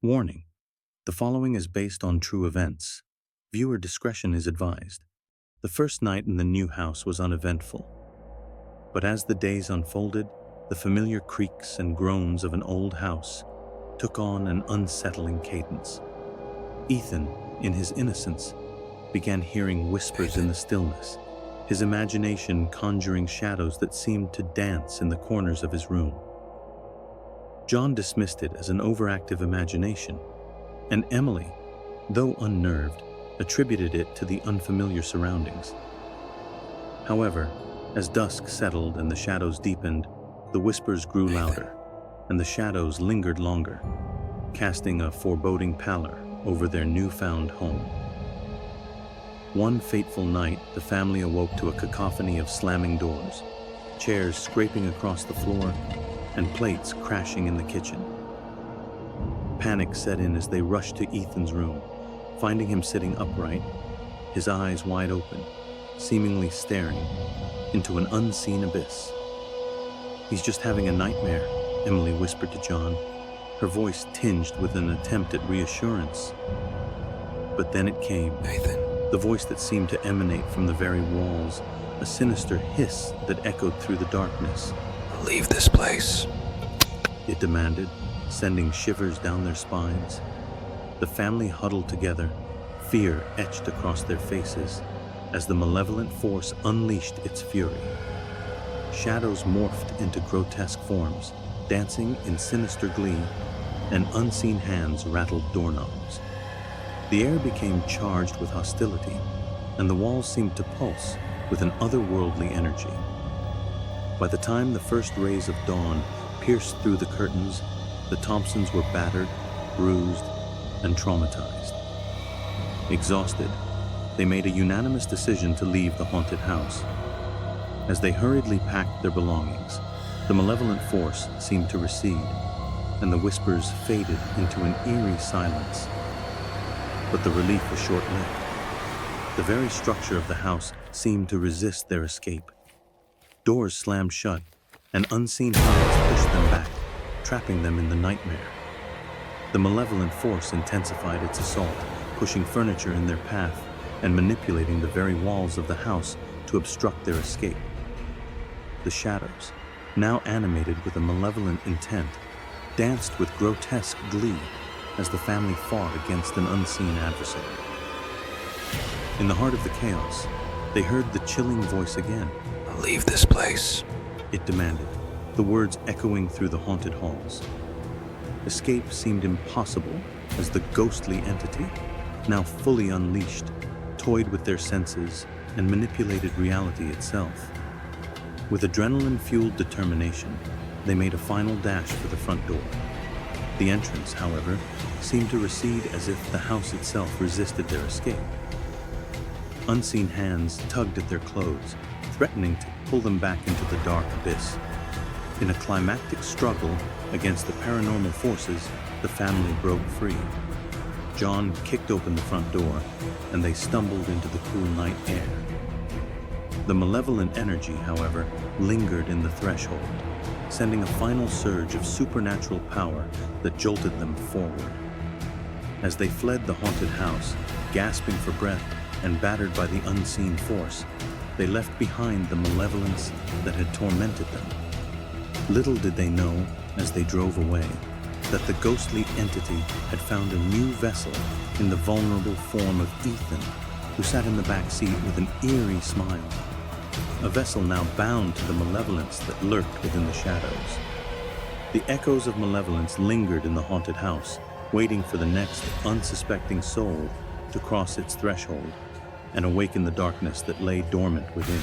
Warning: the following is based on true events. Viewer discretion is advised. The first night in the new house was uneventful. But as the days unfolded, the familiar creaks and groans of an old house took on an unsettling cadence. Ethan, in his innocence, began hearing whispers in the stillness, his imagination conjuring shadows that seemed to dance in the corners of his room. John dismissed it as an overactive imagination, and Emily, though unnerved, attributed it to the unfamiliar surroundings. However, as dusk settled and the shadows deepened, the whispers grew louder, and the shadows lingered longer, casting a foreboding pallor over their newfound home. One fateful night, the family awoke to a cacophony of slamming doors, chairs scraping across the floor, and plates crashing in the kitchen. Panic set in as they rushed to Ethan's room, finding him sitting upright, his eyes wide open, seemingly staring into an unseen abyss. "He's just having a nightmare," Emily whispered to John, her voice tinged with an attempt at reassurance. But then it came. Nathan. The voice that seemed to emanate from the very walls, a sinister hiss that echoed through the darkness. "Leave this place," it demanded, sending shivers down their spines. The family huddled together, fear etched across their faces as the malevolent force unleashed its fury. Shadows morphed into grotesque forms, dancing in sinister glee, and unseen hands rattled doorknobs. The air became charged with hostility, and the walls seemed to pulse with an otherworldly energy. By the time the first rays of dawn pierced through the curtains, the Thompsons were battered, bruised, and traumatized. Exhausted, they made a unanimous decision to leave the haunted house. As they hurriedly packed their belongings, the malevolent force seemed to recede, and the whispers faded into an eerie silence. But the relief was short-lived. The very structure of the house seemed to resist their escape. Doors slammed shut, and unseen hands pushed them back, trapping them in the nightmare. The malevolent force intensified its assault, pushing furniture in their path and manipulating the very walls of the house to obstruct their escape. The shadows, now animated with a malevolent intent, danced with grotesque glee as the family fought against an unseen adversary. In the heart of the chaos, they heard the chilling voice again. "Leave this place," it demanded, the words echoing through the haunted halls. Escape seemed impossible as the ghostly entity, now fully unleashed, toyed with their senses and manipulated reality itself. With adrenaline-fueled determination, they made a final dash for the front door. The entrance, however, seemed to recede as if the house itself resisted their escape. Unseen hands tugged at their clothes, threatening to pull them back into the dark abyss. In a climactic struggle against the paranormal forces, the family broke free. John kicked open the front door, and they stumbled into the cool night air. The malevolent energy, however, lingered in the threshold, sending a final surge of supernatural power that jolted them forward. As they fled the haunted house, gasping for breath and battered by the unseen force, they left behind the malevolence that had tormented them. Little did they know, as they drove away, that the ghostly entity had found a new vessel in the vulnerable form of Ethan, who sat in the back seat with an eerie smile. A vessel now bound to the malevolence that lurked within the shadows. The echoes of malevolence lingered in the haunted house, waiting for the next unsuspecting soul to cross its threshold and awaken the darkness that lay dormant within.